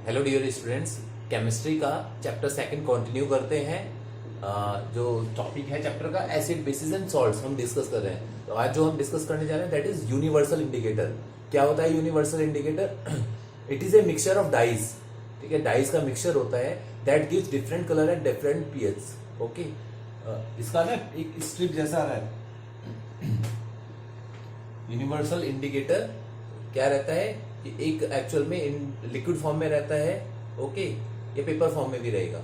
Hello dear students, chemistry का chapter second continue करते हैं। जो टॉपिक है चैप्टर का एसिड बेसिस एंड सॉल्ट्स हम डिस्कस कर रहे हैं। तो आज जो हम डिस्कस करने जा रहे हैं दैट इज यूनिवर्सल इंडिकेटर। क्या होता है universal indicator? It is a mixture of dyes. ठीक है, डाइज का मिक्सचर होता है that gives different colour and different pH. Okay, इसका ना एक स्ट्रिप जैसा है। यूनिवर्सल इंडिकेटर क्या रहता है कि एक एक्चुअल में लिक्विड फॉर्म में रहता है, ओके, ये पेपर फॉर्म में भी रहेगा।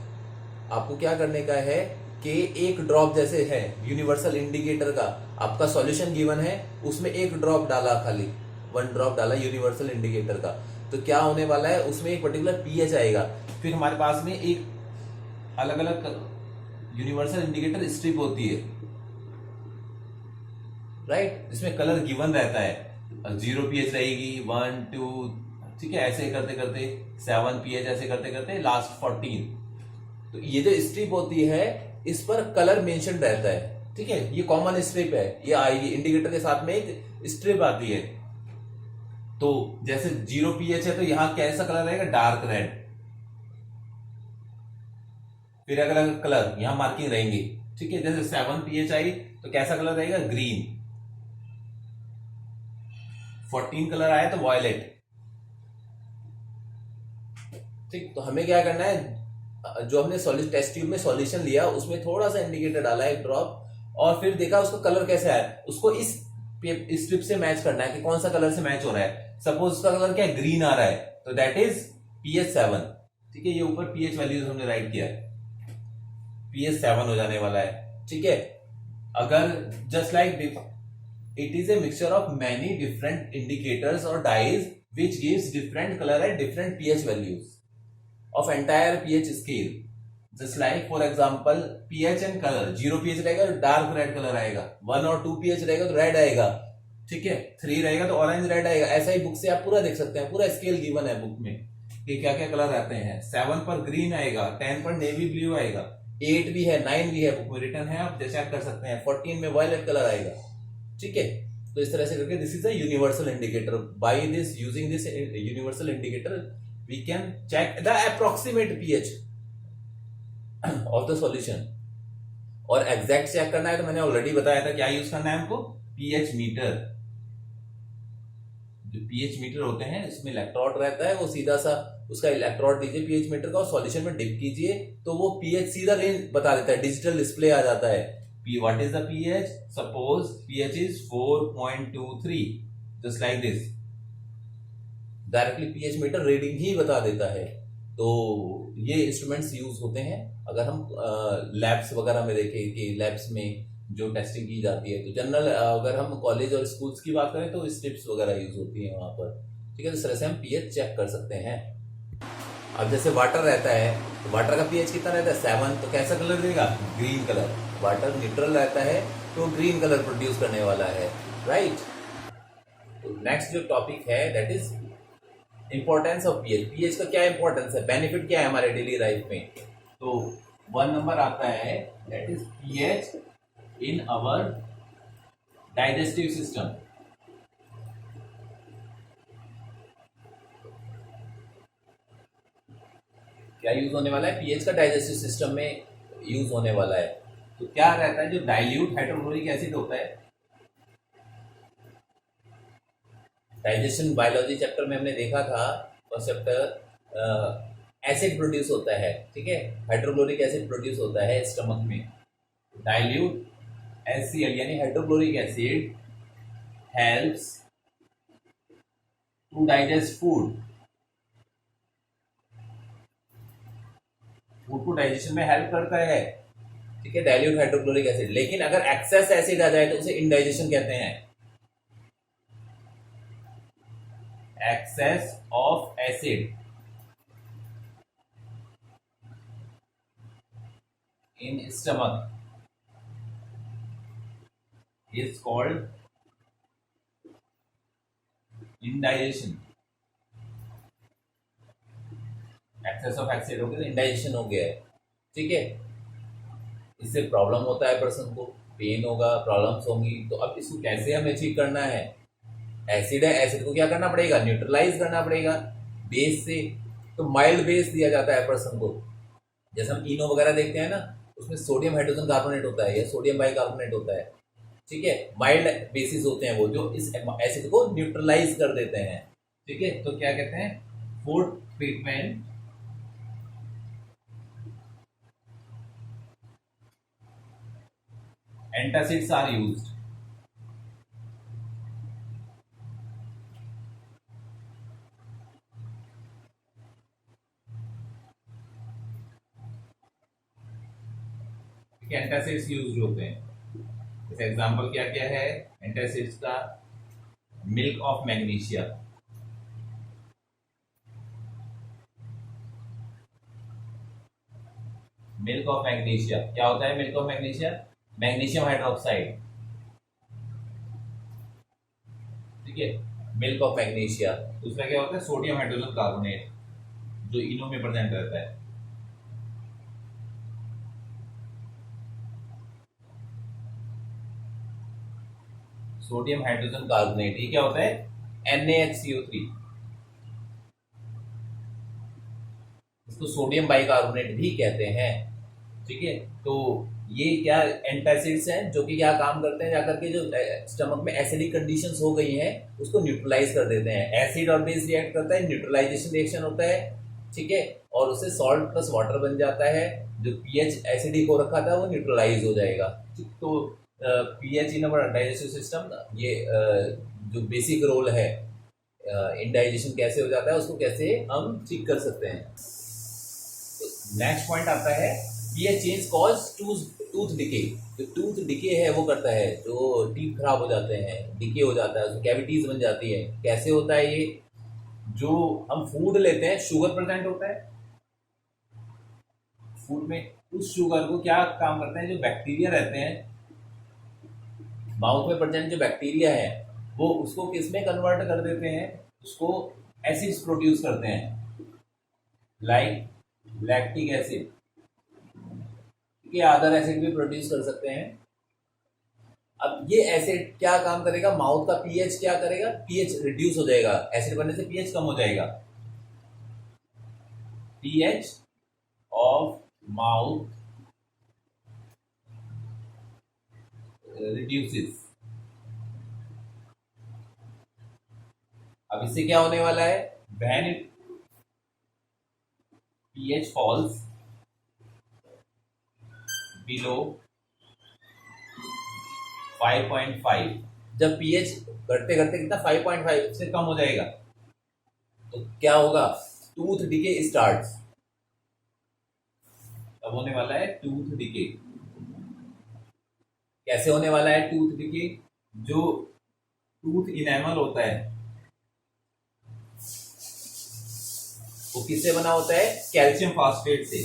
आपको क्या करने का है कि एक ड्रॉप जैसे है यूनिवर्सल इंडिकेटर का, आपका सॉल्यूशन गिवन है, उसमें एक ड्रॉप डाला, खाली 1 ड्रॉप डाला यूनिवर्सल इंडिकेटर का, तो क्या होने वाला है उसमें एक पर्टिकुलर पीएच आएगा। फिर हमारे पास में एक अलग अलग यूनिवर्सल इंडिकेटर स्ट्रिप होती है, राइट, इसमें कलर गिवन रहता है। 0 पीएच रहेगी, 1 2, ठीक है, ऐसे करते करते 7 पीएच, ऐसे करते करते लास्ट 14। तो ये जो स्ट्रिप होती है इस पर कलर मेंशन रहता है। ठीक है, ये कॉमन स्ट्रिप है, ये आएगी इंडिकेटर के साथ में एक स्ट्रिप आती है। तो जैसे 0 पीएच है तो यहां कैसा कलर रहेगा? Dark red. फिर अगर कलर यहां मार्किंग रहेंगी, ठीक है, जैसे 7 पीएच आई तो कैसा कलर रहेगा? ग्रीन। 14 कलर आया तो वॉयलेट। ठीक, तो हमें क्या करना है, जो हमने टेस्ट ट्यूब में सॉल्यूशन लिया उसमें थोड़ा सा इंडिकेटर डाला एक ड्रॉप, और फिर देखा उसका कलर कैसे आया, उसको इस स्ट्रिप से मैच करना है कि कौन सा कलर से मैच हो रहा है। सपोज उसका कलर क्या है? ग्रीन आ रहा है, तो दैट इज पीएच 7। ठीक है, ये ऊपर पीएच वैल्यूज हमने राइट किया है, पीएच 7 हो जाने वाला है। ठीक है, अगर just like it is a mixture of many different indicators or dyes which gives different color and different pH values of entire pH scale. Just like for example pH and color, 0 pH रहेगा तो dark red colour आएगा, 1 और 2 pH रहेगा तो red आएगा, ठीक है, 3 रहेगा तो ऑरेंज रेड आएगा। ऐसा ही बुक से आप पूरा देख सकते हैं, पूरा स्केल गिवन है बुक में कि क्या क्या कलर रहते हैं। 7 पर ग्रीन आएगा, 10 पर नेवी ब्लू आएगा, 8 भी है, 9 भी है, बुक में रिटर्न है, आप चेक कर सकते हैं। 14 में वायलेट कलर आएगा। ठीक है, तो इस तरह से करके this is a universal indicator. By this using this universal indicator we can check the approximate pH of the solution. और एग्जैक्ट चेक करना है तो मैंने ऑलरेडी बताया था क्या यूज करना है हमको, पीएच मीटर। जो पीएच मीटर होते हैं इसमें इलेक्ट्रोड रहता है, वो सीधा सा उसका इलेक्ट्रोड दीजिए पीएच मीटर का और सॉल्यूशन में डिप कीजिए तो वो पीएच सीधा रेंज बता देता है, डिजिटल डिस्प्ले आ जाता है। What is the pH? Suppose pH is 4.23, just like this. Directly pH meter reading ही बता देता है। तो ये इंस्ट्रूमेंट्स यूज होते हैं अगर हम लैब्स वगैरह में देखें कि लैब्स में जो टेस्टिंग की जाती है। तो जनरल अगर हम कॉलेज और स्कूल्स की बात करें तो स्ट्रिप्स वगैरह यूज होती हैं वहां पर। ठीक है, तो इस तरह से हम पीएच चेक कर सकते हैं। अब जैसे वाटर रहता है तो वाटर का पीएच कितना रहता है? 7, तो कैसा कलर देगा? Green colour. वाटर न्यूट्रल रहता है तो ग्रीन कलर प्रोड्यूस करने वाला है, राइट। तो नेक्स्ट जो टॉपिक है that is importance of pH. PH का क्या इंपॉर्टेंस है, बेनिफिट क्या है हमारे डेली लाइफ में? तो 1 नंबर आता है that is pH in our digestive system. क्या यूज होने वाला है? पीएच का डाइजेस्टिव सिस्टम में यूज होने वाला है। तो क्या रहता है, जो डाइल्यूट हाइड्रोक्लोरिक एसिड होता है, डाइजेशन बायोलॉजी चैप्टर में हमने देखा था, फर्स्ट चैप्टर, एसिड प्रोड्यूस होता है, ठीक है, हाइड्रोक्लोरिक एसिड प्रोड्यूस होता है स्टमक में। डाइल्यूट HCl यानी hydrochloric acid helps to digest food. Food को डाइजेशन में हेल्प करता है, ठीक है, डाइल्यूट हाइड्रोक्लोरिक एसिड। लेकिन अगर एक्सेस एसिड आ जाए तो उसे इंडाइजेशन कहते हैं। Excess of acid in stomach is called indigestion. Excess of acid हो गया तो इंडाइजेशन हो गया है, ठीक है। इससे प्रॉब्लम होता है, पर्सन को पेन होगा, प्रॉब्लम्स होंगी। तो अब इसको कैसे हमें ठीक करना है? एसिड है, एसिड को क्या करना पड़ेगा? न्यूट्रलाइज करना पड़ेगा बेस से। तो माइल्ड बेस दिया जाता है पर्सन को। जैसे हम इनो वगैरह देखते हैं ना, उसमें सोडियम हाइड्रोजन कार्बोनेट होता है या सोडियम बाइकार्बोनेट होता है। ठीक है, माइल्ड बेसिस होते हैं वो, जो इस एसिड को न्यूट्रलाइज कर देते हैं। ठीक है, तो क्या कहते हैं, food treatment antacids are used. Antacids use होते हैं। जैसे एग्जांपल क्या क्या है एंटासिड्स का, milk of magnesia. Milk of magnesia क्या होता है, milk of magnesia, magnesium hydroxide. ठीक है, मिल्क ऑफ मैग्नीशिया। दूसरा क्या होता है, सोडियम हाइड्रोजन कार्बोनेट, जो इनो में प्रेजेंट रहता है। सोडियम हाइड्रोजन कार्बोनेट, ये क्या होता है, NaHCO3। इसको सोडियम बाइकार्बोनेट भी कहते हैं। ठीक है, तो ये क्या एंटासिड्स हैं जो कि क्या काम करते हैं, जाकर के जो स्टमक में एसिडिक कंडीशंस हो गई हैं उसको न्यूट्रलाइज कर देते हैं। एसिड और बेस रिएक्ट करता है, न्यूट्रलाइजेशन रिएक्शन होता है। ठीक है, और उससे सॉल्ट प्लस वाटर बन जाता है। जो पीएच एसिडिक हो रखा था वो न्यूट्रलाइज हो जाएगा। ठीक, तो पीएच इन अवर डाइजेस्टिव सिस्टम, ये जो बेसिक रोल है इंडाइजेशन कैसे हो जाता है उसको कैसे हम ठीक कर सकते हैं। नेक्स्ट पॉइंट आता है, pH change cause tooth decay. जो टूथ डिके है वो करता है, जो टीथ खराब हो जाते हैं, डिके हो जाता है, उसमें कैविटीज बन जाती है। कैसे होता है ये, जो हम फूड लेते हैं शुगर प्रेजेंट होता है फूड में, उस शुगर को क्या काम करते हैं, जो बैक्टीरिया रहते हैं माउथ में प्रेजेंट, जो बैक्टीरिया है वो उसको किस में कन्वर्ट कर देते हैं, उसको एसिड्स प्रोड्यूस करते हैं, लाइक लैक्टिक एसिड के अदर एसिड भी प्रोड्यूस कर सकते हैं। अब ये एसिड क्या काम करेगा, माउथ का पीएच क्या करेगा, पीएच रिड्यूस हो जाएगा, एसिड बनने से पीएच कम हो जाएगा। PH of mouth reduces. अब इससे क्या होने वाला है, व्हेन पीएच फॉल्स बिलो 5.5, जब पीएच घटते घटते कितना 5.5 से कम हो जाएगा तो क्या होगा, टूथ डिके स्टार्ट्स। अब होने वाला है टूथ डिके। कैसे होने वाला है टूथ डिके, जो टूथ इनेमल होता है वो किससे बना होता है, कैल्शियम फास्फेट से।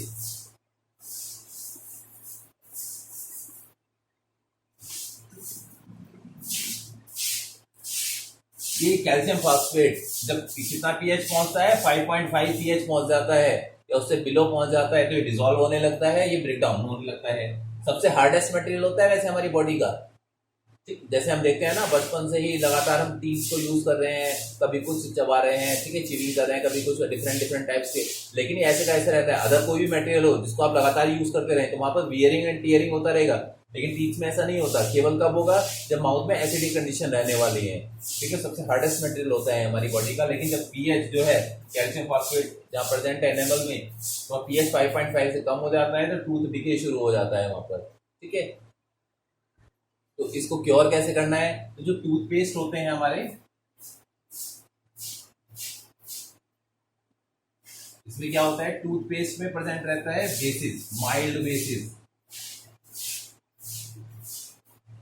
ये कैल्शियम फास्फेट जब कितना पीएच पहुंचता है, 5.5 पीएच पहुंच जाता है या उससे बिलो पहुंच जाता है तो ये डिसॉल्व होने लगता है, ये ब्रेक डाउन होने लगता है। सबसे हार्डेस्ट मटेरियल होता है वैसे हमारी बॉडी का। ठीक, जैसे हम देखते हैं ना, बचपन से ही लगातार हम टीथ को यूज कर रहे हैं, कभी कुछ चबा रहे हैं, ठीक है, चिविंग कर रहे हैं, कभी कुछ डिफरेंट डिफरेंट टाइप्स के। लेकिन ये ऐसे का ऐसे रहता है, अदर कोई भी मटेरियल हो जिसको आप लगातार यूज करते रहे तो वहां पर वियरिंग एंड टीयरिंग होता रहेगा। लेकिन टीथ में ऐसा नहीं होता, केवल कब होगा, जब माउथ में एसिडिक कंडीशन रहने वाली है। ठीक है, सबसे हार्डेस्ट मटेरियल होता है हमारी बॉडी का। लेकिन जब पीएच जो है कैल्शियम फॉस्फेट जहाँ प्रेजेंट है एनिमल में, तो पीएच 5.5 से कम हो जाता है तो टूथ डिके शुरू हो जाता है वहां पर। ठीक है, तो इसको क्योर कैसे करना है, तो जो टूथपेस्ट होते हैं हमारे, इसमें क्या होता है, टूथपेस्ट में प्रेजेंट रहता है बेसिस, माइल्ड बेसिस।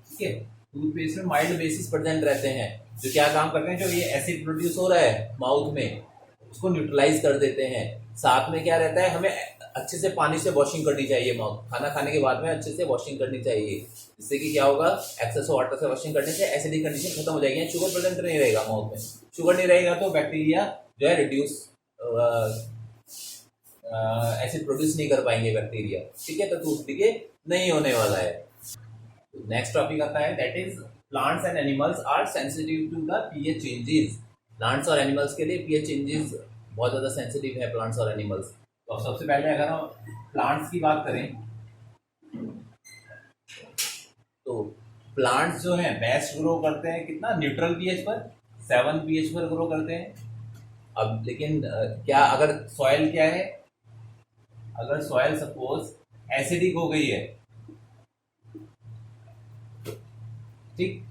ठीक है, टूथपेस्ट में माइल्ड बेसिस प्रेजेंट रहते हैं, जो क्या काम करते हैं, जो ये एसिड प्रोड्यूस हो रहा है माउथ में उसको न्यूट्रलाइज कर देते हैं। साथ में क्या रहता है, हमें अच्छे से पानी से वॉशिंग करनी चाहिए माउथ, खाना खाने के बाद में अच्छे से वॉशिंग करनी चाहिए, जिससे कि क्या होगा, एक्सेस वाटर से वॉशिंग करने से एसिडिक कंडीशन खत्म हो जाएगी। शुगर प्रेजेंट नहीं रहेगा माउथ में, शुगर नहीं रहेगा तो बैक्टीरिया जो है रिड्यूस एसिड प्रोड्यूस नहीं कर पाएंगे बैक्टीरिया। ठीक है, तो टूथ डिके नहीं होने वाला है। नेक्स्ट टॉपिक आता है, that is plants and animals are sensitive to the pH changes. Plants और एनिमल्स के लिए पीएच चेंजेस बहुत ज़्यादा सेंसिटिव है प्लांट्स और एनिमल्स। तो अब सबसे पहले अगर हम प्लांट्स की बात करें तो प्लांट्स जो हैं बेस्ट ग्रो करते हैं कितना, न्यूट्रल पीएच पर, 7 पीएच पर ग्रो करते हैं। अब लेकिन क्या अगर सॉइल क्या है, अगर सॉइल सपोज एसिडिक हो गई है, ठीक,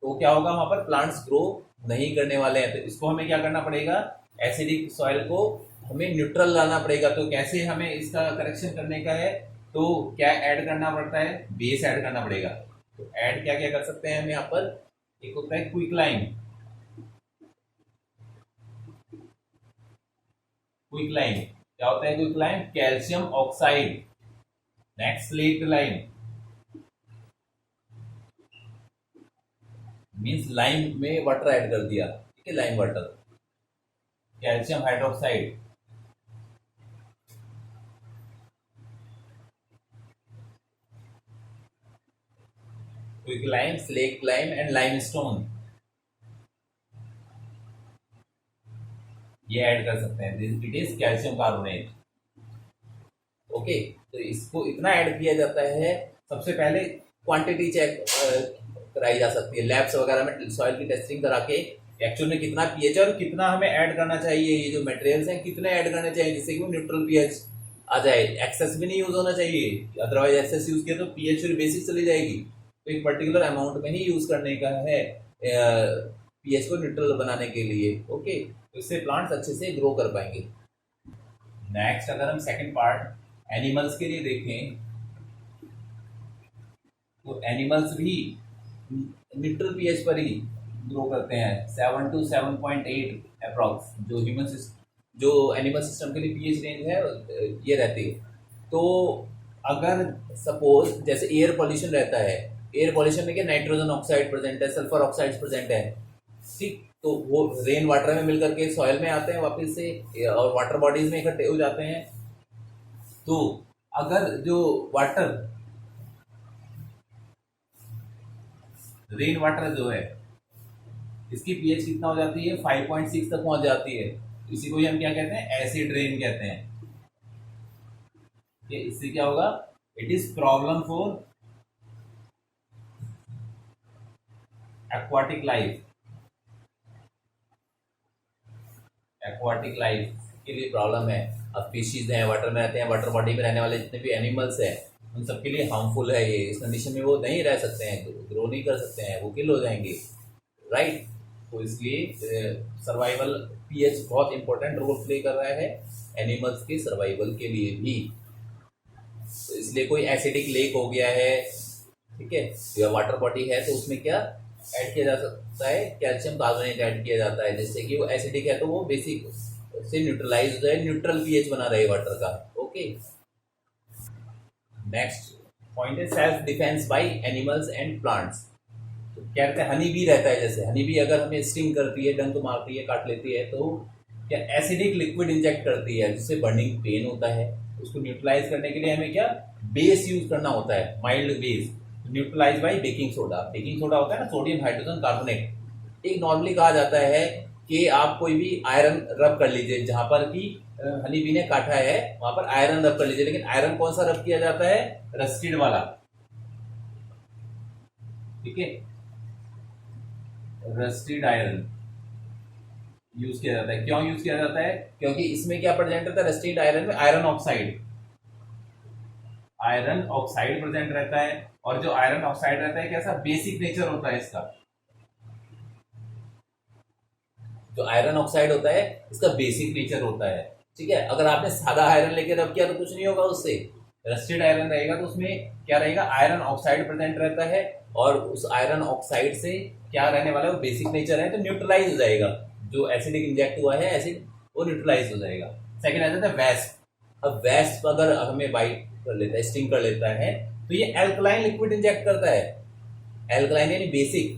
तो क्या होगा, वहां पर प्लांट्स ग्रो नहीं करने वाले हैं। तो इसको हमें क्या करना पड़ेगा, एसिडिक सॉइल को हमें न्यूट्रल लाना पड़ेगा। तो कैसे हमें इसका करेक्शन करने का है, तो क्या ऐड करना पड़ता है, बेस ऐड करना पड़ेगा। तो ऐड क्या क्या कर सकते हैं हम यहाँ पर, एक होता है क्विकलाइम। क्विकलाइम क्या होता है, quicklime calcium oxide. Next slate lime means lime में वाटर ऐड कर दिया, ठीक है, lime water. Calcium hydroxide, quicklime, slate lime and limestone, ये ऐड कर सकते हैं। It is calcium carbonate. Okay, तो इसको इतना ऐड किया जाता है। सबसे पहले क्वांटिटी चेक कराई जा सकती है लैब्स वगैरह में, सॉइल की टेस्टिंग करा के एक्चुअल में कितना पीएच और कितना हमें ऐड करना चाहिए, ये जो मटेरियल्स हैं कितने ऐड करने चाहिए जिससे कि वो न्यूट्रल पीएच आ जाए। एक्सेस भी नहीं यूज होना चाहिए, अदरवाइज एक्सेस यूज किया तो पीएच फिर बेसिक चली जाएगी। तो एक पर्टिकुलर अमाउंट में ही यूज करने का है पीएच को न्यूट्रल बनाने के लिए। ओके, तो इससे प्लांट्स अच्छे से ग्रो कर पाएंगे। नेक्स्ट अगर हम सेकंड पार्ट एनिमल्स के लिए देखें तो एनिमल्स भी न्यूट्रल पीएच पर ही ग्रो करते हैं, 7 to 7.8 अप्रॉक्स। जो जो एनिमल सिस्टम के लिए पीएच रेंज है ये रहती है। तो अगर सपोज जैसे एयर पॉल्यूशन रहता है, एयर पॉल्यूशन में क्या नाइट्रोजन ऑक्साइड प्रेजेंट है, सल्फर ऑक्साइड प्रेजेंट है, ठीक, तो वो रेन वाटर में मिलकर के सॉइल में आते हैं वापस से और वाटर बॉडीज में इकट्ठे हो जाते हैं। तो अगर जो वाटर, रेन वाटर जो है इसकी पीएच कितना हो जाती है, 5.6 तक पहुंच जाती है। इसी को ही हम क्या कहते हैं, एसिड रेन कहते हैं। कि इससे क्या होगा, it is problem for aquatic life. Aquatic life के लिए प्रॉब्लम है। अब फिशेज हैं, वाटर में रहते हैं, वाटर बॉडी में रहने वाले जितने भी एनिमल्स हैं उन सबके लिए हार्मफुल है ये। इस कंडीशन में वो नहीं रह सकते हैं, ग्रो नहीं कर सकते हैं, वो किल हो जाएंगे, राइट। तो इसलिए सर्वाइवल पीएच बहुत इंपॉर्टेंट रोल प्ले कर रहा है एनिमल्स के सर्वाइवल के लिए भी। तो इसलिए कोई एसिडिक लेक हो गया है, ठीक है, या वाटर बॉडी है, तो उसमें क्या ऐड किया जा सकता है, कैल्शियम कार्बोनेट ऐड किया जाता है, जिससे कि वो एसिडिक है तो वो बेसिक से न्यूट्रलाइज हो जाए, न्यूट्रल पीएच बना रहे वाटर का। ओके, नेक्स्ट पॉइंट है self defence by animals and plants. तो क्या कहते हैं, हनी बी रहता है, जैसे हनी बी अगर हमें स्टिंग करती है, डंक मारती है, काट लेती है, तो क्या एसिडिक लिक्विड इंजेक्ट करती है जिससे बर्निंग पेन होता है। उसको न्यूट्रलाइज करने के लिए हमें क्या बेस यूज करना होता है, mild base, neutralise by baking soda. Baking soda होता है ना, सोडियम हाइड्रोजन कार्बोनेट। एक नॉर्मली कहा जाता है कि आप कोई भी आयरन रब कर लीजिए, जहां पर भी हनी बी ने काटा है वहां पर आयरन रब कर लीजिए। लेकिन आयरन कौन सा रब किया जाता है, रस्टेड वाला, ठीक है, रस्टेड आयरन यूज किया जाता है। क्यों यूज किया जाता है, क्योंकि इसमें क्या प्रेजेंट रहता है, रस्टेड आयरन में iron oxide, iron oxide present रहता है। और जो आयरन ऑक्साइड रहता है कैसा बेसिक नेचर होता है इसका, जो आयरन ऑक्साइड होता है इसका बेसिक नेचर होता है, ठीक है। अगर आपने सादा आयरन लेके रब किया तो कुछ नहीं होगा उससे। रस्टेड आयरन रहेगा तो उसमें क्या रहेगा, आयरन ऑक्साइड प्रेजेंट रहता है, और उस आयरन ऑक्साइड से क्या रहने वाला है, वो बेसिक नेचर है, तो न्यूट्रलाइज हो जाएगा। जो एसिडिक इंजेक्ट हुआ है एसिड, वो न्यूट्रलाइज हो जाएगा। सेकेंड आ जाता है वेस्प। अब वेस्प अगर हमें बाइट कर लेता है, स्टिंग कर लेता है, तो ये एल्कलाइन लिक्विड इंजेक्ट करता है, एल्कलाइन यानी basic,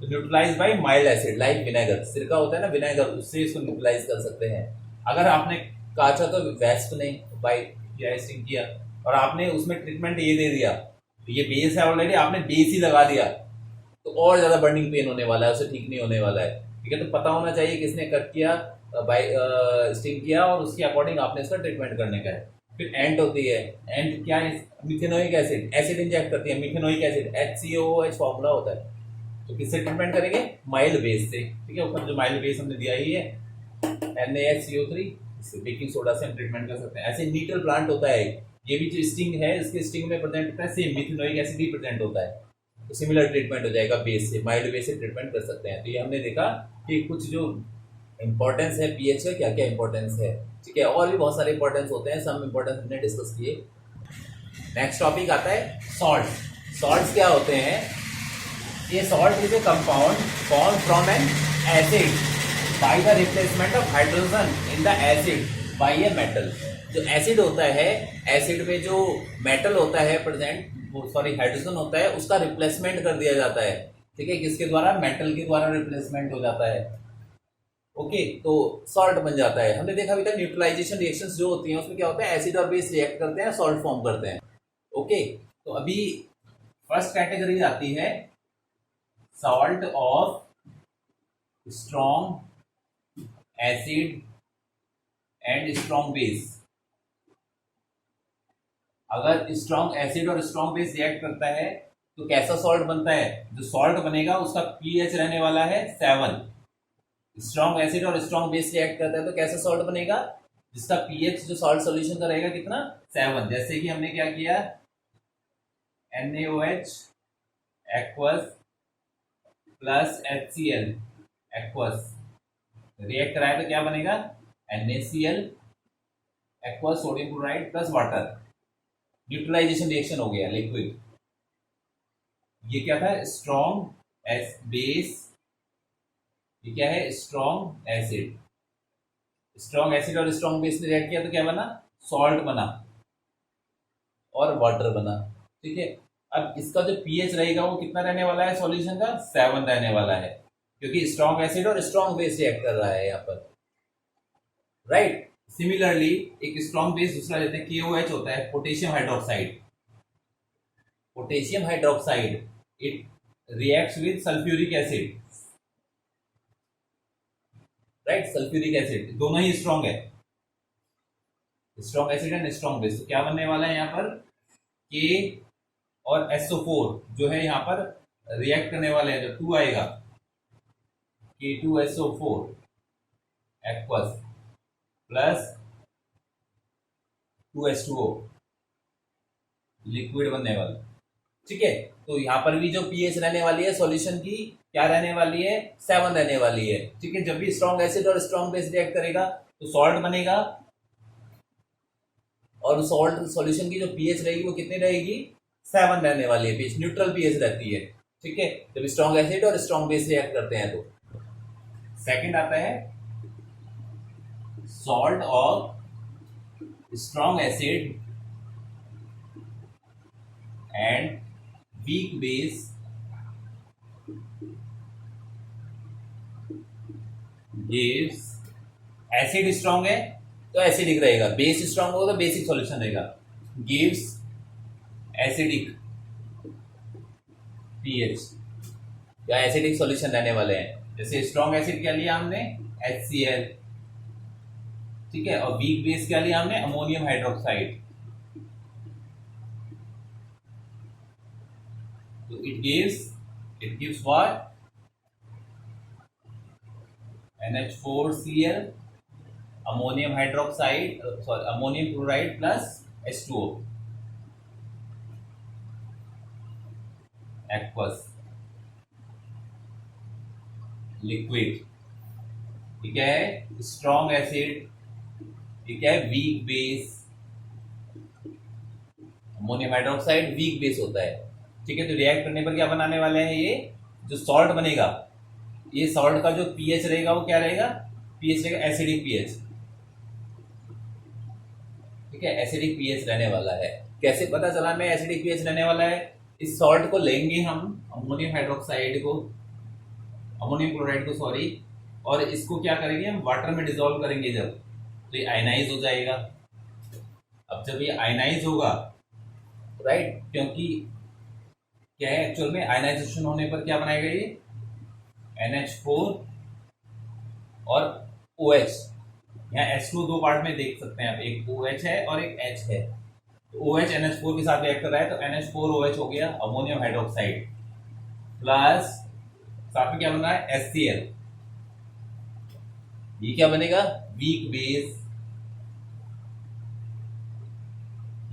neutralise by mild acid like vinegar. सिरका होता है ना, विनेगर, उससे इसको न्यूट्रलाइज कर सकते हैं। अगर आपने काटा तो वेस्प ने बाइट किया, स्टिंग किया, और आपने उसमें ट्रीटमेंट ये दे दिया, तो ये बेस है ऑलरेडी, आपने बेस ही लगा दिया, तो और ज्यादा बर्निंग पेन होने वाला है, उसे ठीक नहीं होने वाला है, ठीक है। तो पता होना चाहिए किसने कट किया, बाई स्टिंग किया और उसके अकॉर्डिंग आपने इसका ट्रीटमेंट करने का है। फिर एंट होती है। एंट क्या है? मिथेनोइक एसिड, एसिड इंजेक्ट करती है मिथेनोइक एसिड, HCOOH फॉर्मूला होता है। तो किससे ट्रीटमेंट करेंगे? माइल्ड बेस से। ठीक है, ऊपर जो माइल्ड बेस हमने दिया ही है NaHCO3, इससे बेकिंग सोडा से हम ट्रीटमेंट कर सकते हैं। ऐसे नीटल प्लांट होता है, ये भी जो स्टिंग है इसके स्टिंग में प्रेजेंट होता है सेम मिथेनोइक एसिड ही प्रेजेंट होता है। तो सिमिलर ट्रीटमेंट हो जाएगा बेस से, माइल्ड बेस से ट्रीटमेंट कर सकते हैं। तो ये हमने देखा कि कुछ जो इंपॉर्टेंस है पीएच का, क्या क्या इंपॉर्टेंस है। ठीक है, और भी बहुत सारे इंपॉर्टेंस होते हैं, सब इंपॉर्टेंस हमने डिस्कस किए। नेक्स्ट टॉपिक आता है सॉल्ट। सॉल्ट्स क्या होते हैं? ये salt is a compound form from N acid by the replacement of hydrogen in the acid by a metal. जो एसिड होता है, एसिड में जो मेटल होता है प्रेजेंट, सॉरी हाइड्रोजन होता है, उसका रिप्लेसमेंट कर दिया जाता है। ठीक है, किसके द्वारा? मेटल के द्वारा रिप्लेसमेंट हो जाता है। ओके, तो सॉल्ट बन जाता है। हमने देखा अभी तक न्यूट्रलाइजेशन रिएक्शंस जो होती हैं उसमें क्या होता है, एसिड और बेस रिएक्ट करते हैं, सॉल्ट फॉर्म करते हैं। ओके, तो अभी फर्स्ट कैटेगरी आती है salt of strong acid and strong base. अगर स्ट्रॉन्ग एसिड और स्ट्रॉन्ग बेस रिएक्ट करता है तो कैसा सॉल्ट बनता है? जो सॉल्ट बनेगा उसका पीएच रहने वाला है 7। स्ट्रॉन्ग एसिड और स्ट्रॉन्ग बेस रिएक्ट करता है तो कैसा सॉल्ट बनेगा? जिसका पीएच जो सॉल्ट सॉल्यूशन का रहेगा कितना? 7। जैसे कि हमने क्या किया, NaOH aqueous plus HCl aqueous react कराए तो क्या बनेगा? NaCl aqueous sodium chloride plus water. Neutralisation reaction हो गया, लिक्विड। ये क्या था? Strong base. ये क्या है? Strong acid. स्ट्रॉन्ग एसिड और स्ट्रॉन्ग बेस ने रिएक्ट किया तो क्या बना? सॉल्ट बना और वाटर बना। ठीक है, अब इसका जो पीएच रहेगा वो कितना रहने वाला है सॉल्यूशन का? 7 रहने वाला है, क्योंकि स्ट्रॉन्ग एसिड और स्ट्रॉन्ग बेस रिएक्ट कर रहा है यहाँ पर। राइट, सिमिलरली एक स्ट्रॉन्ग बेस दूसरा लेते हैं, KOH होता है, potassium hydroxide. Potassium hydroxide it reacts with sulphuric acid. Right, sulphuric acid दोनों ही स्ट्रॉन्ग है, strong acid and strong base. तो क्या बनने वाला है यहाँ पर? K और SO4 जो है यहाँ पर रिएक्ट करने वाले हैं, जो 2 आएगा K2SO4 aqueous plus 2H2O liquid बनने वाला। ठीक है, तो यहाँ पर भी जो पीएच रहने वाली है सॉल्यूशन की, क्या रहने वाली है? 7 रहने वाली है। ठीक है, जब भी स्ट्रॉन्ग एसिड और स्ट्रॉन्ग बेस रिएक्ट करेगा तो सॉल्ट बनेगा, और सॉल्ट सॉल्यूशन की जो पीएच रहेगी वो कितनी रहेगी? 7 रहने वाली है, पीएच न्यूट्रल पीएच रहती है। ठीक है, जब स्ट्रॉन्ग एसिड और स्ट्रॉन्ग बेस रिएक्ट करते हैं तो। सेकंड आता है salt of strong acid and weak base gives. Acid strong है तो एसिडिक रहेगा, बेस स्ट्रॉन्ग होगा तो बेसिक सॉल्यूशन रहेगा। गिव्स एसिडिक पीएच या एसिडिक सॉल्यूशन रहने वाले हैं। जैसे स्ट्रॉन्ग एसिड क्या लिया हमने? HCl। ठीक है, और वीक बेस क्या लिया हमने? Ammonium hydroxide. तो it gives what? NH4Cl ammonium hydroxide, sorry ammonium chloride plus H2O aqueous liquid. ठीक है, स्ट्रॉन्ग एसिड, ठीक है, weak base, ammonium hydroxide weak base होता है। ठीक है, तो रिएक्ट करने पर क्या बनाने वाले हैं? ये जो सॉल्ट बनेगा, ये सॉल्ट का जो पीएच रहेगा वो क्या रहेगा? पीएच रहेगा एसिडिक पीएच। ठीक है, एसिडिक पीएच रहने वाला है। कैसे पता चला मैं एसिडिक पीएच रहने वाला है? इस सॉल्ट को लेंगे हम, अमोनियम हाइड्रोक्साइड को, अमोनियम क्लोराइड को सॉरी, और इसको क्या करेंगे हम? वाटर में डिसॉल्व करेंगे जब, तो ये आयनाइज हो जाएगा। अब जब ये आयनाइज होगा, राइट, क्योंकि क्या है एक्चुअल में आयनाइजेशन होने पर क्या बनाएगा? ये NH4 और ओ एच, यहाँ H2 दो पार्ट में देख सकते हैं आप, एक OH है और एक H है। तो OH NH4 के साथ रिएक्ट कर रहा है, तो NH4OH हो गया अमोनियम हाइड्रोक्साइड, प्लस साथ में क्या बन रहा है HCl, ये क्या बनेगा? वीक बेस,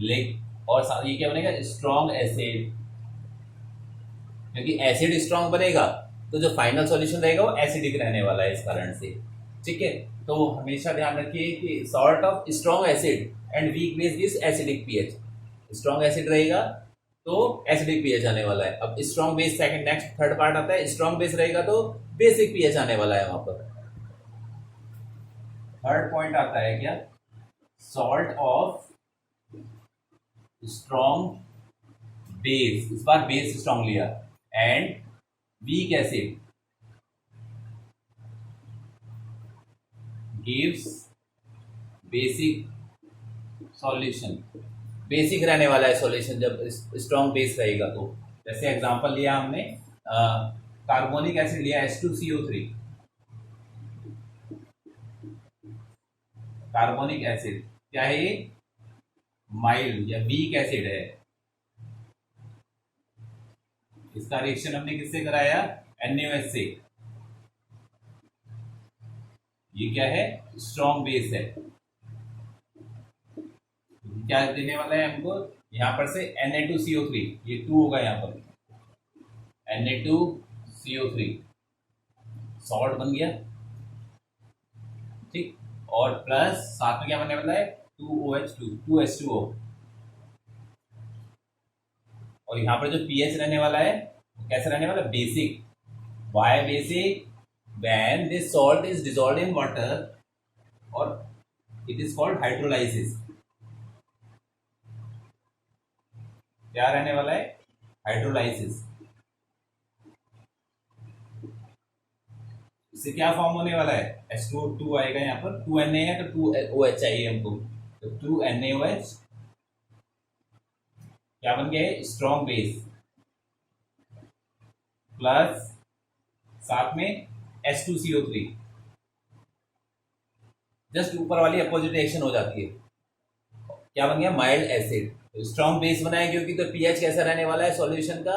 लेक, और साथ ये क्या बनेगा स्ट्रॉन्ग एसिड। क्योंकि एसिड स्ट्रांग बनेगा तो जो फाइनल सॉल्यूशन रहेगा वो एसिडिक रहने वाला है इस कारण से। ठीक है, तो हमेशा ध्यान रखिए कि salt of strong acid and weak base gives acidic pH. Strong acid रहेगा तो एसिडिक पीएच आने वाला है। अब strong base second next third part आता है, स्ट्रॉन्ग बेस रहेगा तो बेसिक पीएच आने वाला है वहां पर। थर्ड पॉइंट आता है क्या, सॉल्ट ऑफ स्ट्रॉन्ग बेस, इस बार बेस स्ट्रॉन्ग लिया, and weak acid gives basic solution. Basic रहने वाला है सॉल्यूशन जब स्ट्रॉन्ग बेस रहेगा तो। जैसे एग्जांपल लिया हमने, कार्बोनिक एसिड लिया H2CO3, कार्बोनिक एसिड क्या है ये, माइल्ड या वीक एसिड है। इसका रिएक्शन हमने किससे कराया, NaOH से। ये क्या है, स्ट्रॉन्ग बेस है। क्या देने वाला है हमको, यहाँ पर से Na2CO3, ये 2 होगा यहाँ पर, Na2CO3 सॉल्ट बन गया। ठीक, और प्लस साथ में क्या बनने वाला है 2OH2, 2H2O। और यहाँ पर जो पीएच रहने वाला है वो कैसे रहने वाला है, basic. Why basic, when this salt is dissolved in water और इट इज कॉल्ड हाइड्रोलाइसिस। क्या रहने वाला है, हाइड्रोलाइसिस। इससे क्या फॉर्म होने वाला है, H2O2 आएगा यहाँ पर, 2Na है तो 2OH चाहिए हमको, तो 2NaOH क्या बन गया है, स्ट्रॉन्ग बेस, प्लस साथ में H2CO3, जस्ट ऊपर वाली अपोजिट रिएक्शन हो जाती है। क्या बन गया, माइल्ड एसिड। स्ट्रॉन्ग बेस बनाए क्योंकि तो पीएच कैसा रहने वाला है सॉल्यूशन का,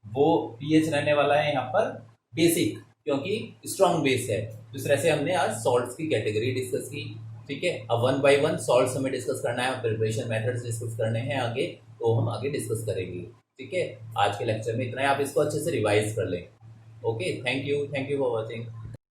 वो पीएच रहने वाला है यहाँ पर बेसिक, क्योंकि स्ट्रॉन्ग बेस है। तो इस तरह से हमने आज सॉल्ट्स की कैटेगरी डिस्कस की। ठीक है, अब वन बाय वन सॉल्ट्स हमें डिस्कस करना है, प्रिपरेशन मेथड्स डिस्कस करने हैं आगे, तो हम आगे डिस्कस करेंगे। ठीक है, आज के लेक्चर में इतना ही, आप इसको अच्छे से रिवाइज कर लें। Okay, thank you for watching.